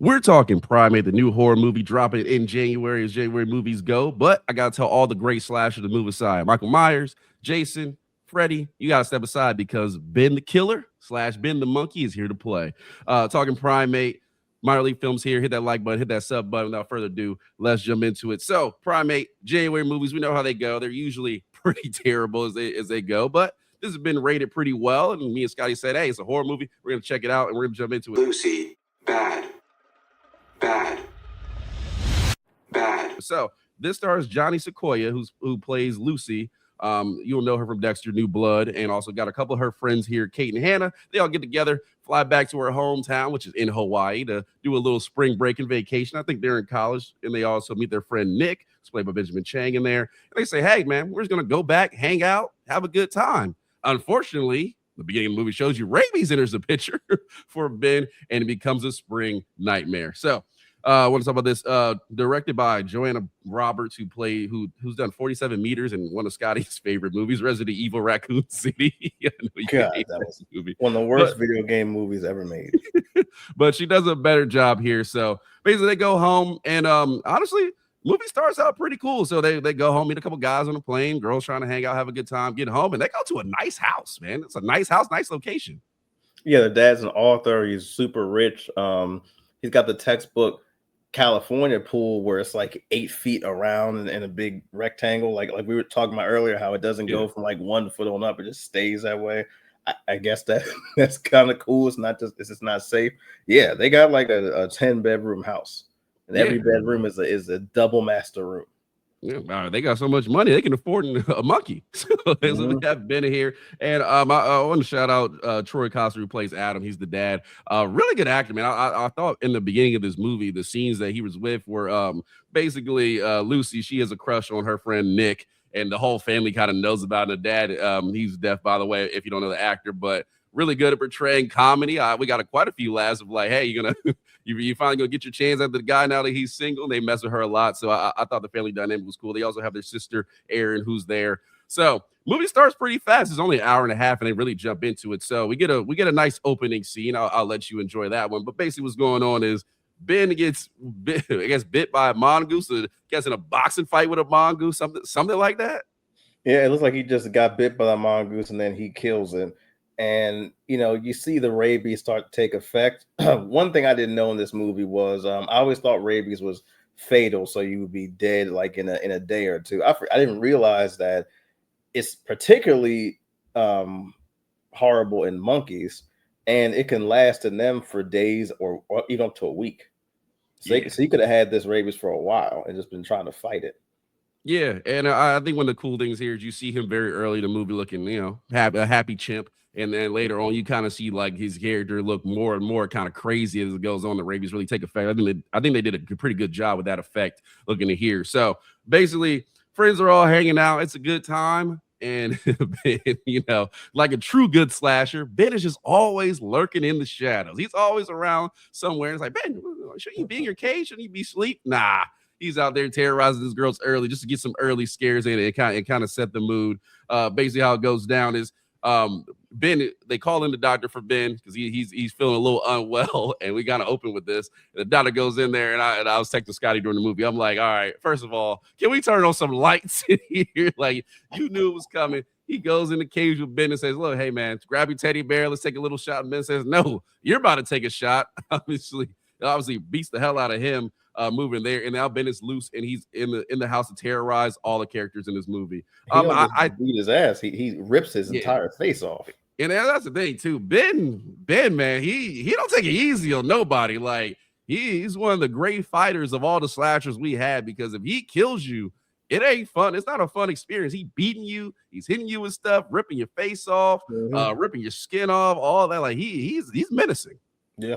We're talking Primate, the new horror movie dropping in January as January movies go. But I gotta tell all the great slashers to move aside. Michael Myers, Jason, Freddy, you gotta step aside because Ben the Killer slash Ben the Monkey is here to play. Talking Primate, Minor League Films here. Hit that like button, hit that sub button. Without further ado, let's jump into it. So, Primate, January movies, we know how they go. They're usually pretty terrible as they go, but this has been rated pretty well. And me and Scotty said, hey, it's a horror movie. We're gonna check it out and we're gonna jump into it. Lucy, bad, bad, bad. So this stars Johnny Sequoia, who plays Lucy. You'll know her from Dexter, New Blood, and also got a couple of her friends here, Kate and Hannah. They all get together, fly back to her hometown, which is in Hawaii, to do a little spring break and vacation. I think they're in college, and they also meet their friend Nick, who's played by Benjamin Chang in there. And they say, hey, man, we're just going to go back, hang out, have a good time. Unfortunately, the beginning of the movie shows you rabies enters the picture for Ben, and it becomes a spring nightmare. So I want to talk about this. Directed by Joanna Roberts, who's done 47 meters in one of Scotty's favorite movies, Resident Evil Raccoon City. God, that was movie. One of the worst video game movies ever made. But she does a better job here. So basically, they go home, and honestly, movie starts out pretty cool. So they go home, meet a couple guys on a plane, girls trying to hang out, have a good time, get home, and they go to a nice house, man. It's a nice house, nice location. Yeah, the dad's an author. He's super rich. He's got the textbook California pool where it's like 8 feet around in a big rectangle, like we were talking about earlier, how it doesn't go from like 1 foot on up, it just stays that way. I guess that's kind of cool. It's just not safe. Yeah, they got like a 10-bedroom house, and every bedroom is a double master room. Yeah, they got so much money they can afford a monkey. So we have Ben here, and I want to shout out Troy Coster, who plays Adam. He's the dad. Really good actor, man. I thought in the beginning of this movie, the scenes that he was with were basically Lucy. She has a crush on her friend Nick, and the whole family kind of knows about it. The dad, he's deaf, by the way, if you don't know the actor, but really good at portraying comedy. We got quite a few laughs of like, hey, you're gonna you finally gonna get your chance at the guy now that he's single. And they mess with her a lot, so I thought the family dynamic was cool. They also have their sister Erin, who's there. So movie starts pretty fast. It's only an hour and a half, and they really jump into it. So we get a nice opening scene. I'll let you enjoy that one. But basically, what's going on is Ben gets bit by a mongoose. Gets in a boxing fight with a mongoose, something like that. Yeah, it looks like he just got bit by the mongoose, and then he kills it. And, you see the rabies start to take effect. One thing I didn't know in this movie was I always thought rabies was fatal, so you would be dead like in a day or two. I didn't realize that it's particularly horrible in monkeys, and it can last in them for days or even up to a week. So you could have had this rabies for a while and just been trying to fight it. Yeah, and I think one of the cool things here is you see him very early in the movie looking, a happy chimp. And then later on, you kind of see like his character look more and more kind of crazy as it goes on. The rabies really take effect. I think they did a pretty good job with that effect looking to here. So basically, friends are all hanging out. It's a good time. And Ben, like a true good slasher, Ben is just always lurking in the shadows. He's always around somewhere. It's like, Ben, shouldn't you be in your cage? Shouldn't you be asleep? Nah. He's out there terrorizing his girls early just to get some early scares in it. It kind of set the mood. Basically, how it goes down is Ben, they call in the doctor for Ben because he's feeling a little unwell, and we gotta open with this. The doctor goes in there, and I was texting Scotty during the movie. I'm like, all right, first of all, can we turn on some lights in here? Like, you knew it was coming. He goes in the cage with Ben and says, look, hey man, grab your teddy bear, let's take a little shot. And Ben says, no, you're about to take a shot. Obviously beats the hell out of him. Moving there, and now Ben is loose, and he's in the house to terrorize all the characters in this movie. I beat his ass. He rips his entire face off. And that's the thing too. Ben, man, he don't take it easy on nobody. Like he's one of the great fighters of all the slashers we had, because if he kills you, it ain't fun. It's not a fun experience. He beating you, he's hitting you with stuff, ripping your face off, ripping your skin off, all that. Like he's menacing. Yeah.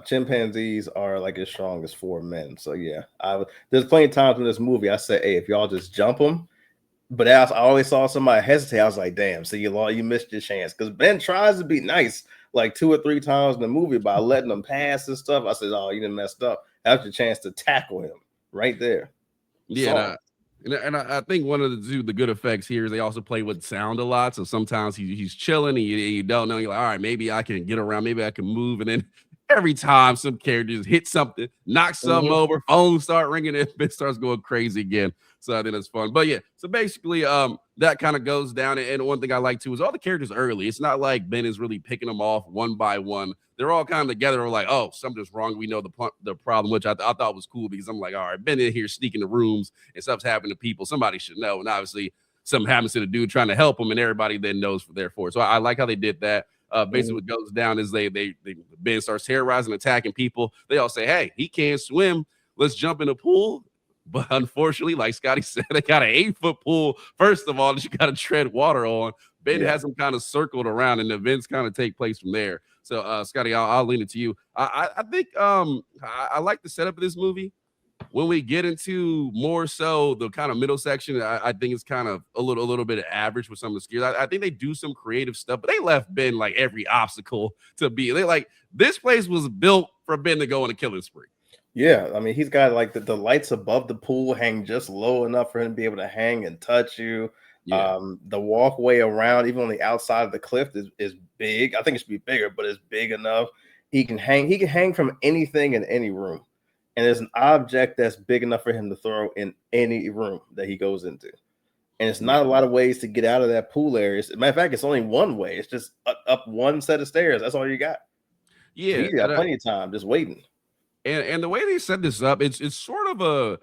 Chimpanzees are like as strong as 4 men. So yeah, there's plenty of times in this movie I said, hey, if y'all just jump them. But as I always saw somebody hesitate, I was like, damn, so you missed your chance. Because Ben tries to be nice like 2 or 3 times in the movie by letting them pass and stuff. I said, oh, you done messed up. That's your chance to tackle him right there. Yeah. And I think one of the good effects here is they also play with sound a lot. So sometimes he's chilling and you don't know. You're like, all right, maybe I can get around, maybe I can move. And then every time some characters hit something, knock something over, phones start ringing, and it starts going crazy again. So I think that's fun. But yeah, so basically, that kind of goes down. And one thing I like too is all the characters early. It's not like Ben is really picking them off one by one. They're all kind of together. We're like, oh, something's wrong. We know the problem, which I thought was cool because I'm like, all right, Ben in here sneaking the rooms and stuff's happening to people. Somebody should know. And obviously, something happens to the dude trying to help him, and everybody then knows therefore. So I like how they did that. Basically, what goes down is they Ben starts terrorizing, attacking people. They all say, "Hey, he can't swim. Let's jump in the pool." But unfortunately, like Scotty said, they got an 8-foot pool. First of all, that you got to tread water on. Ben has them kind of circled around, and the events kind of take place from there. So, Scotty, I'll lean it to you. I think I like the setup of this movie. When we get into more so the kind of middle section, I think it's kind of a little bit average with some of the skills. I think they do some creative stuff, but they left Ben like every obstacle to be. They like this place was built for Ben to go on a killing spree. Yeah, I mean, he's got like the lights above the pool hang just low enough for him to be able to hang and touch you. Yeah. The walkway around, even on the outside of the cliff, is big. I think it should be bigger, but it's big enough. He can hang from anything in any room. And there's an object that's big enough for him to throw in any room that he goes into. And it's not a lot of ways to get out of that pool area. As a matter of fact, it's only one way. It's just up one set of stairs. That's all you got. Yeah. So you got plenty of time just waiting. And the way they set this up, it's sort of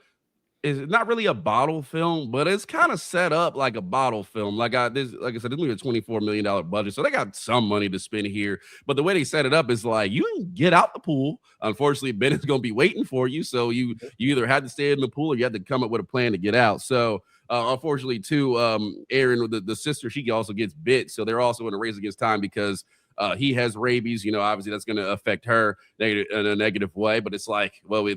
it's not really a bottle film, but it's kind of set up like a bottle film. Like I said, this movie a $24 million budget, so they got some money to spend here. But the way they set it up is like you can get out the pool. Unfortunately, Ben is going to be waiting for you, so you either had to stay in the pool or you had to come up with a plan to get out. So unfortunately, too, Erin, the sister, she also gets bit, so they're also in a race against time because he has rabies. You know, obviously that's going to affect her in a negative way. But it's like, well, we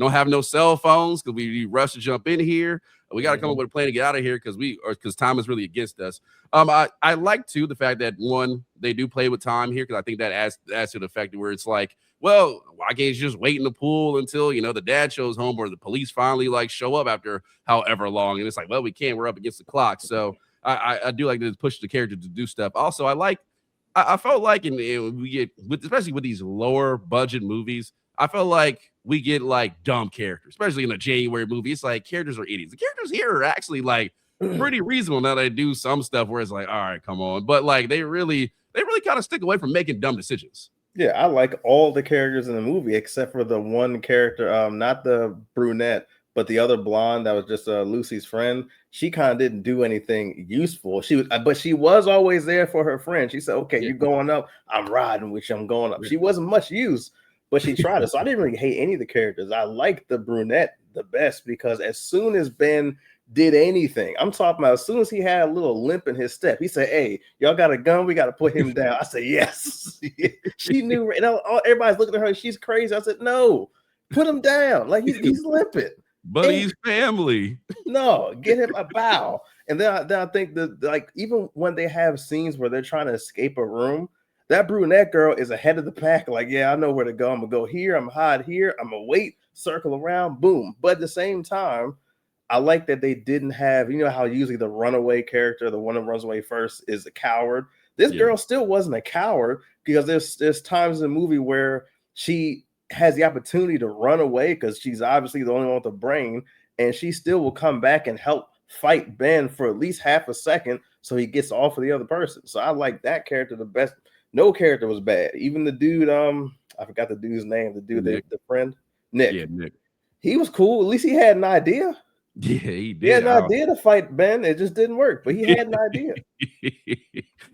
don't have no cell phones because we rush to jump in here. We got to come up with a plan to get out of here because time is really against us. I like too the fact that one, they do play with time here because I think that adds to the fact where it's like, well, why can't you just wait in the pool until the dad shows home or the police finally like show up after however long? And it's like, well, we can't. We're up against the clock. So I do like to push the character to do stuff. Also, I felt like we get especially with these lower budget movies, I felt like we get like dumb characters, especially in a January movie. It's like characters are idiots. The characters here are actually like pretty reasonable now. They do some stuff where it's like, all right, come on, but like they really kind of stick away from making dumb decisions. Yeah, I like all the characters in the movie except for the one character, not the brunette, but the other blonde that was just Lucy's friend. She kind of didn't do anything useful. But she was always there for her friend. She said, "Okay, you're going up. I'm riding with you. I'm going up." She wasn't much use, but she tried it. So I didn't really hate any of the characters. I liked the brunette the best because as soon as Ben did anything, I'm talking about as soon as he had a little limp in his step, he said, "Hey, y'all got a gun? We got to put him down." I said, "Yes." She knew. And everybody's looking at her. She's crazy. I said, "No, put him down. Like he's limping." But he's family. No, get him a bow. And then I think that like even when they have scenes where they're trying to escape a room, that brunette girl is ahead of the pack. Like, yeah, I know where to go. I'm gonna go here. I'm gonna hide here. I'm gonna wait, circle around, boom. But at the same time, I like that they didn't have, how usually the runaway character, the one that runs away first, is a coward. This girl still wasn't a coward because there's times in the movie where she has the opportunity to run away because she's obviously the only one with a brain, and she still will come back and help fight Ben for at least half a second so he gets off of the other person. So I like that character the best. No character was bad. Even the dude, I forgot the dude's name, the dude, the friend, Nick. Yeah, Nick. He was cool. At least he had an idea. Yeah, he did. He had an idea to fight Ben. It just didn't work, but he had an idea.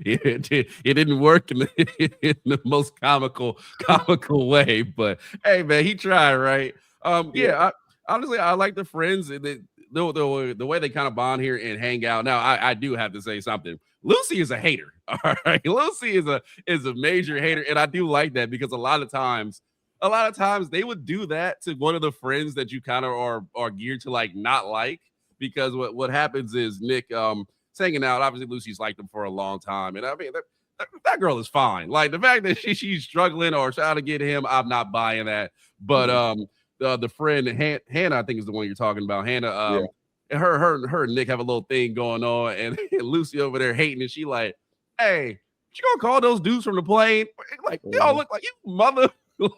It didn't work in the most comical way, but hey, man, he tried, right? Honestly, I like the friends and the way they kind of bond here and hang out. Now, I do have to say something. Lucy is a hater. All right, Lucy is a major hater, and I do like that because a lot of times they would do that to one of the friends that you kind of are geared to like not like, because what happens is Nick is hanging out. Obviously, Lucy's liked him for a long time, and I mean that girl is fine. Like the fact that she's struggling or trying to get him, I'm not buying that. But the friend Hannah, I think is the one you're talking about. Hannah, and her and Nick have a little thing going on, and Lucy over there hating, and she like, "Hey, you gonna call those dudes from the plane? Like they all look like you, mother."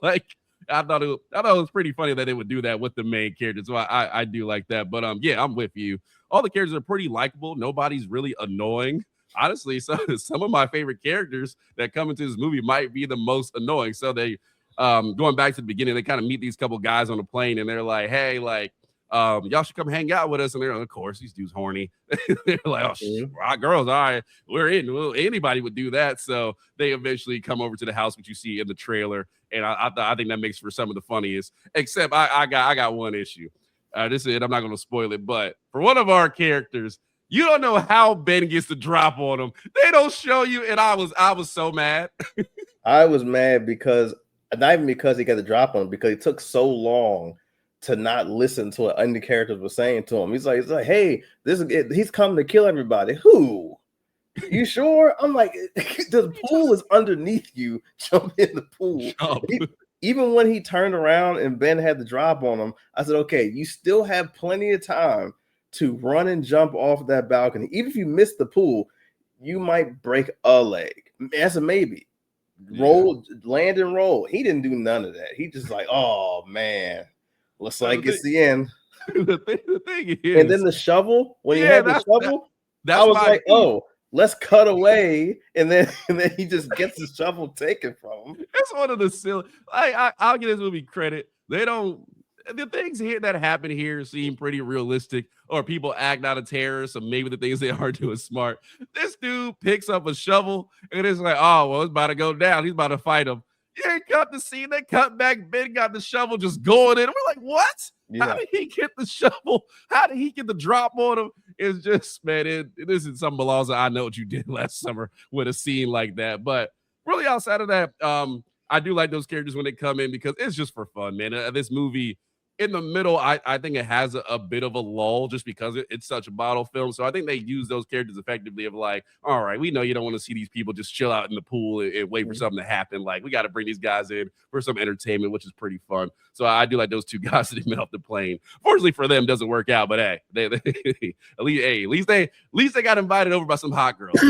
Like I thought it was pretty funny that they would do that with the main characters. So I do like that. But yeah, I'm with you. All the characters are pretty likable. Nobody's really annoying. Honestly, some of my favorite characters that come into this movie might be the most annoying. So they going back to the beginning, they kind of meet these couple guys on the plane and they're like, hey, like y'all should come hang out with us. And they're like, of course, these dudes horny. They're like, oh, our girls, all right, we're in. Well, anybody would do that. So they eventually come over to the house, which you see in the trailer. And I think that makes for some of the funniest. Except I got one issue. This is it. I'm not going to spoil it, but for one of our characters, you don't know how Ben gets the drop on him. They don't show you, and I was so mad. I was mad because not even because he got the drop on him, because it took so long to not listen to what any characters were saying to him. He's like, hey, he's coming to kill everybody. Who? You sure? I'm like, the pool is underneath you. Jump in the pool. Even when he turned around and Ben had the drop on him, I said, okay, you still have plenty of time to run and jump off that balcony. Even if you miss the pool, you might break a leg. That's a maybe. Roll, land and roll. He didn't do none of that. He just like, oh man, looks like it's the end. The thing is, and then the shovel, when he had the shovel, I was like, oh, let's cut away, and then he just gets the shovel taken from him. That's one of the silly. I'll give this movie credit. They don't. The things here that happen here seem pretty realistic, or people act out of terror. So maybe the things they are doing smart. This dude picks up a shovel and it's like, oh, well, it's about to go down. He's about to fight him. You ain't cut the scene. They cut back. Ben got the shovel just going in. We're like, what? Yeah. How did he get the shovel? How did he get the drop on him? It's just, man, this is some Balaza. I know what you did last summer with a scene like that. But really outside of that, I do like those characters when they come in because it's just for fun, man. This movie, in the middle, I think it has a bit of a lull just because it's such a bottle film. So I think they use those characters effectively of like, all right, we know you don't want to see these people just chill out in the pool and wait for something to happen. Like, we got to bring these guys in for some entertainment, which is pretty fun. So I do like those two guys that they met off the plane. Fortunately for them, doesn't work out, but hey, at least they got invited over by some hot girls.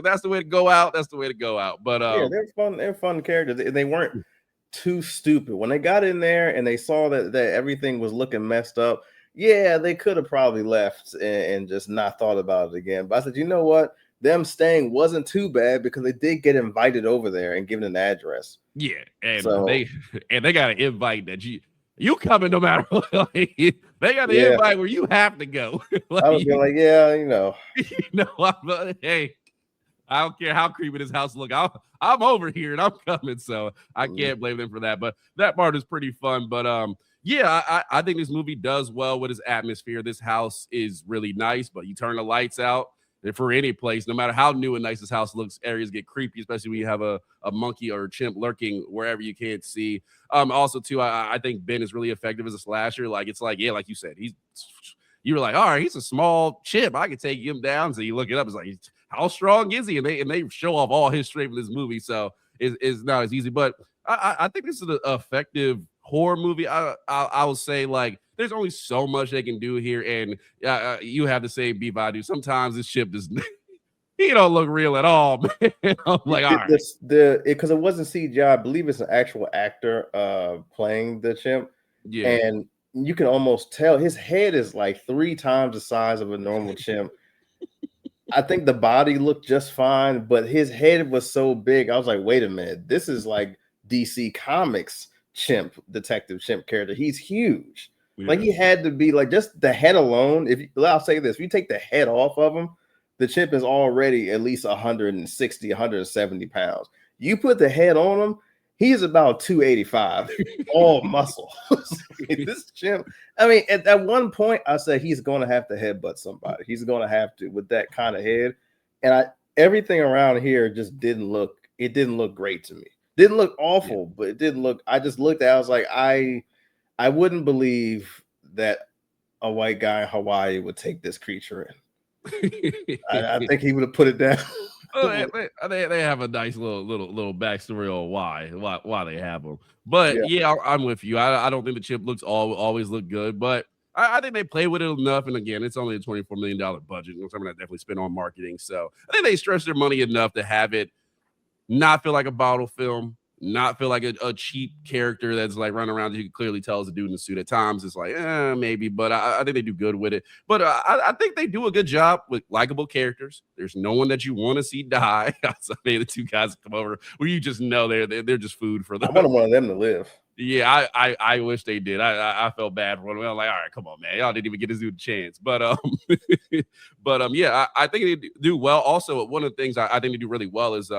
That's the way to go out. That's the way to go out. But yeah, they're fun. They're fun characters. They weren't too stupid. When they got in there and they saw that everything was looking messed up, yeah, they could have probably left and just not thought about it again. But I said, you know what? Them staying wasn't too bad because they did get invited over there and given an address. Yeah, and they got an invite that you coming no matter what. They got the invite where you have to go. I was like, yeah, you know, hey, I don't care how creepy this house look. I'm over here and I'm coming, so I can't blame them for that. But that part is pretty fun. But yeah, I think this movie does well with its atmosphere. This house is really nice, but you turn the lights out, and for any place, no matter how new and nice this house looks, areas get creepy, especially when you have a monkey or a chimp lurking wherever you can't see. Also, too, I think Ben is really effective as a slasher. Like, it's like, yeah, like you said, you were like, all right, he's a small chimp. I can take him down. So you look it up, it's like, how strong is he? And they show off all his strength in this movie. So it's not as easy. But I think this is an effective horror movie. I will say, like, there's only so much they can do here. And you have the same beef I do. Sometimes this ship does he don't look real at all, man. I'm like, all right. Because it wasn't CGI. I believe it's an actual actor playing the chimp. Yeah. And you can almost tell his head is like 3 times the size of a normal chimp. I think the body looked just fine, but his head was so big. I was like, wait a minute. This is like DC Comics detective chimp character. He's huge. Yeah. Like, he had to be like, just the head alone. I'll say this, if you take the head off of him, the chimp is already at least 160, 170 pounds. You put the head on him, he's about 285, all muscle. This chimp, I mean, at one point, I said he's going to have to headbutt somebody. He's going to have to with that kind of head. And everything around here just didn't look great to me. Didn't look awful, but it didn't look. I just looked at it, I was like, I wouldn't believe that a white guy in Hawaii would take this creature in. I think he would have put it down. Well, they have a nice little backstory on why they have them. But yeah, I'm with you. I don't think the chip always look good, but I think they play with it enough. And again, it's only a $24 million budget, something that definitely spent on marketing. So I think they stretched their money enough to have it not feel like a bottle film, not feel like a cheap character that's like running around. You can clearly tell is a dude in a suit. At times it's like, maybe, but I think they do good with it. But I think they do a good job with likable characters. There's no one that you want to see die. So maybe the two guys come over where you just know they're just food for them. I wanted one of them to live. Yeah, I wish they did. I felt bad for them. I'm like, all right, come on, man. Y'all didn't even get this dude a chance. But yeah, I think they do well. Also, one of the things I think they do really well is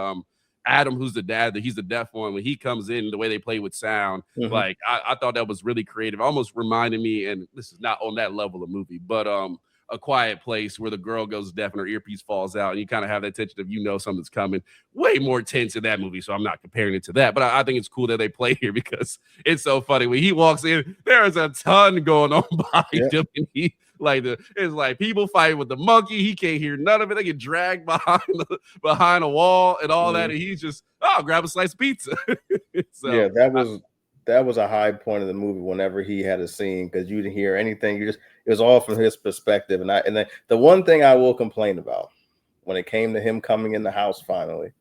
Adam, who's the dad, he's the deaf one. When he comes in, the way they play with sound, like I thought that was really creative. Almost reminded me, and this is not on that level of movie, but A Quiet Place, where the girl goes deaf and her earpiece falls out, and you kind of have that tension of something's coming. Way more tense in that movie, so I'm not comparing it to that. But I think it's cool that they play here because it's so funny. When he walks in, there is a ton going on behind him, and it's like people fighting with the monkey. He can't hear none of it. They get dragged behind a wall and all that, and he's just grab a slice of pizza. So, yeah, that was a high point of the movie whenever he had a scene, because you didn't hear anything. It was all from his perspective. And then the one thing I will complain about when it came to him coming in the house finally,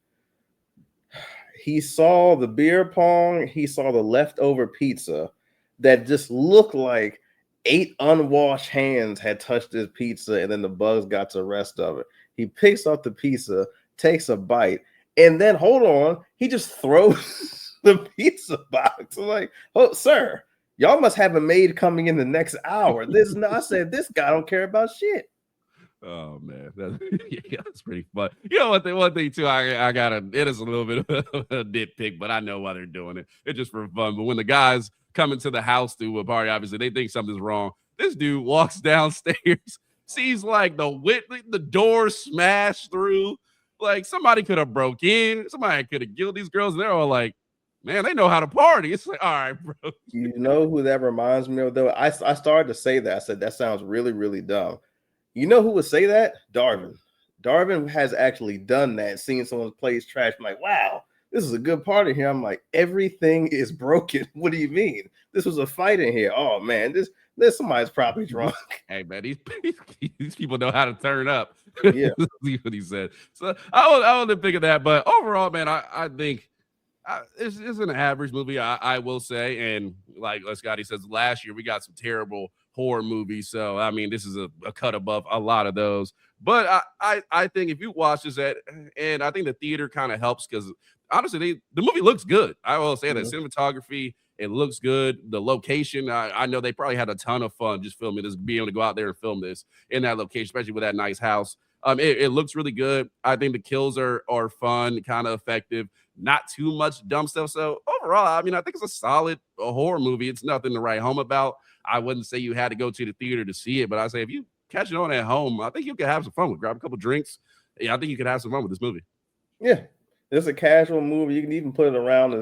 he saw the beer pong, he saw the leftover pizza that just looked like 8 unwashed hands had touched his pizza, and then the bugs got the rest of it. He picks up the pizza, takes a bite, and then hold on, he just throws the pizza box. I'm like, oh, sir, y'all must have a maid coming in the next hour. I said, this guy don't care about shit. Oh man, that's pretty fun. You know what? One thing too, it is a little bit of a nitpick, but I know why they're doing it. It's just for fun. But when the guys come into the house to a party, obviously they think something's wrong. This dude walks downstairs, sees like the door smashed through. Like somebody could have broke in, somebody could have killed these girls, and they're all like, man, they know how to party. It's like, all right, bro. You know who that reminds me of, though? I started to say that. I said, that sounds really, really dumb. You know who would say that? Darvin. Darvin has actually done that, seeing someone's place trash. I'm like, wow, this is a good party here. I'm like, everything is broken. What do you mean? This was a fight in here. Oh, man, this somebody's probably drunk. Hey, man, these people know how to turn up. Yeah. That's what he said. So I wouldn't think of that. But overall, man, I think it's an average movie, I will say. And like Scotty says, last year we got some terrible horror movies. So, I mean, this is a cut above a lot of those. But I think if you watch this and I think the theater kind of helps because, honestly, the movie looks good. I will say that cinematography, it looks good. The location, I know they probably had a ton of fun just filming this, being able to go out there and film this in that location, especially with that nice house. It looks really good. I think the kills are fun, kind of effective, not too much dumb stuff. So overall, I mean, I think it's a solid horror movie. It's nothing to write home about. I wouldn't say you had to go to the theater to see it, but I say if you catch it on at home, I think you can have some fun with. Grab a couple drinks. Yeah, I think you could have some fun with this movie. Yeah, it's a casual movie. You can even put on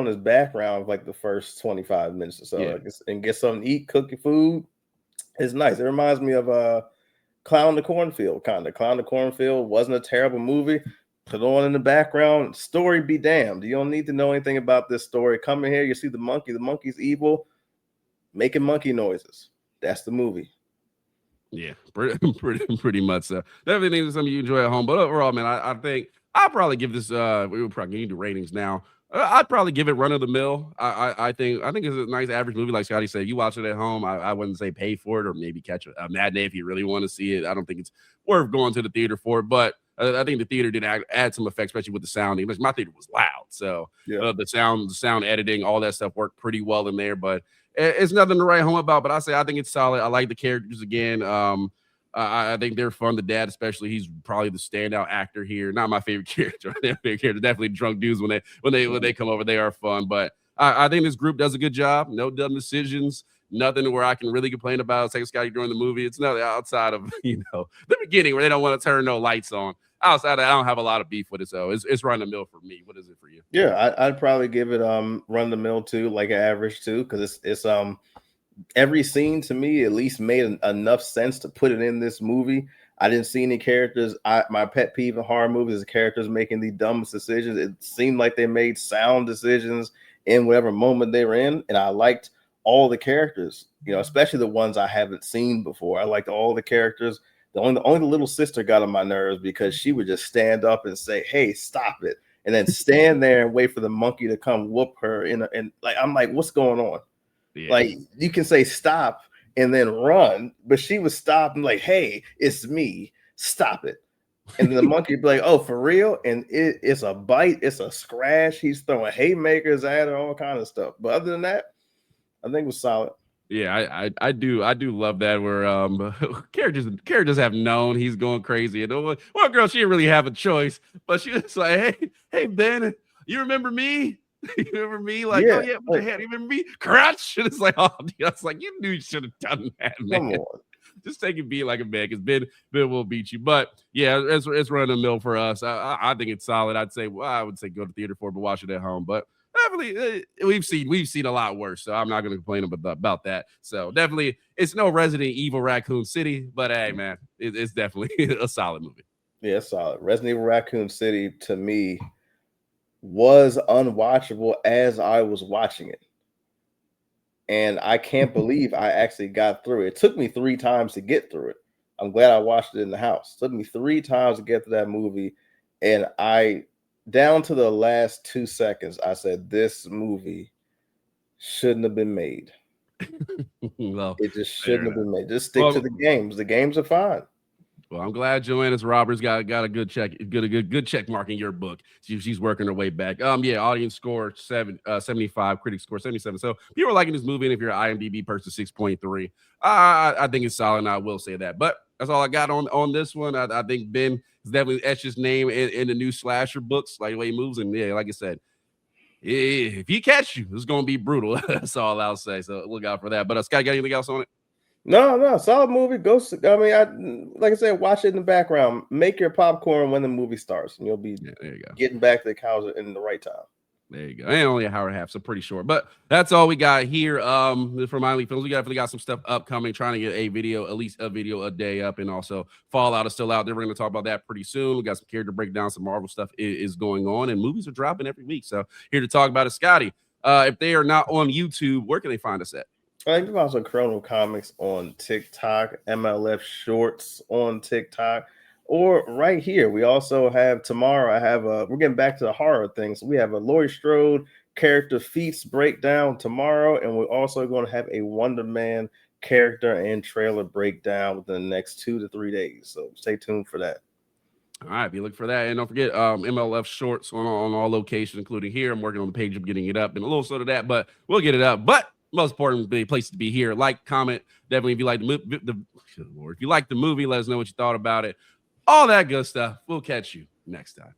his background like the first 25 minutes or so, and get something to eat, cook your food. It's nice. It reminds me of Clown the Cornfield, kind of. Clown the Cornfield wasn't a terrible movie. Put on in the background. Story be damned. You don't need to know anything about this story. Come in here, you see the monkey. The monkey's evil, making monkey noises. That's the movie. Yeah, pretty much so. Definitely think it's something you enjoy at home. But overall, man, I think I'll probably give this. We will probably need the ratings now. I'd probably give it run of the mill. I think it's a nice average movie. Like Scotty said, if you watch it at home, I wouldn't say pay for it or maybe catch a matinee if you really want to see it. I don't think it's worth going to the theater for it, but I think the theater did add some effects, especially with the sound. My theater was loud, so the sound editing, all that stuff worked pretty well in there. But it's nothing to write home about. But I think it's solid. I like the characters again. I think they're fun. The dad, especially, he's probably the standout actor here. Not my favorite character. Their favorite character, definitely drunk dudes when they come over. They are fun, but I think this group does a good job. No dumb decisions. Nothing where I can really complain about. Say Scotty during the movie. It's nothing outside of the beginning where they don't want to turn no lights on. Outside of that, I don't have a lot of beef with it. So it's run the mill for me. What is it for you? Yeah, I'd probably give it run the mill too, like an average too, because it's every scene to me at least made enough sense to put it in this movie. I didn't see any characters. My pet peeve in horror movies is characters making the dumbest decisions. It seemed like they made sound decisions in whatever moment they were in, and I liked all the characters, especially the ones I haven't seen before. I liked all the characters. The only the little sister got on my nerves because she would just stand up and say, "Hey, stop it," and then stand there and wait for the monkey to come whoop her. And like, I'm like, what's going on? Yeah. Like, you can say stop and then run, but she was stopping like, hey, it's me, stop it. And then the monkey be like, oh, for real? And it's a bite, it's a scratch. He's throwing haymakers at her, all kind of stuff. But other than that, I think it was solid. Yeah, I do love that where characters have known he's going crazy. And one girl, she didn't really have a choice, but she was like, hey Ben, you remember me? You remember me? Like, oh yeah, what the hell? You remember me? Crutch. And it's like, oh, dude, I was like, you knew you should have done that, man. Come on. Just take it, be like a man, because Ben will beat you. But yeah, it's run of the mill for us. I think it's solid. I would say go to theater for it, but watch it at home. But definitely, we've seen a lot worse, so I'm not going to complain about that. So definitely, it's no Resident Evil Raccoon City, but hey, man, it's definitely a solid movie. Yeah, it's solid. Resident Evil Raccoon City to me was unwatchable as I was watching it. And I can't believe I actually got through it. It took me 3 times to get through it. I'm glad I watched it in the house. It took me 3 times to get to that movie. And down to the last 2 seconds, I said, this movie shouldn't have been made. Well, it just shouldn't have been made. Just stick to the games. The games are fine. Well, I'm glad Joannis Roberts got a good check mark in your book. She's working her way back. Yeah, audience score 75, critic score 77. So people are liking this movie, and if you're an IMDb person, 6.3. I think it's solid, and I will say that. But that's all I got on this one. I think Ben is definitely etched his name in the new slasher books, like the way he moves. And yeah, like I said, if he catch you, it's gonna be brutal. That's all I'll say. So look out for that. But Scott, got anything else on it? No, solid movie. Like I said, watch it in the background. Make your popcorn when the movie starts, and you'll be there you go. Getting back to the couch in the right time. There you go. And only an hour and a half, so pretty short. But that's all we got here from Miley Films. We definitely got some stuff upcoming, trying to get at least a video a day up. And also Fallout is still out there. We're going to talk about that pretty soon. We got some character breakdown, some Marvel stuff is going on, and movies are dropping every week. So here to talk about it, Scotty. If they are not on YouTube, where can they find us at? I think also Kuronocomics on TikTok, MLF Shorts on TikTok, or right here. We also have tomorrow. We're getting back to the horror things. So we have a Laurie Strode character feats breakdown tomorrow, and we're also going to have a Wonder Man character and trailer breakdown within the next 2 to 3 days. So stay tuned for that. All right, be looking for that. And don't forget MLF Shorts on all locations, including here. I'm working on the page of getting it up and a little sort of that, but we'll get it up. But most important place to be here. Like, comment, definitely if you like if you like the movie, let us know what you thought about it. All that good stuff. We'll catch you next time.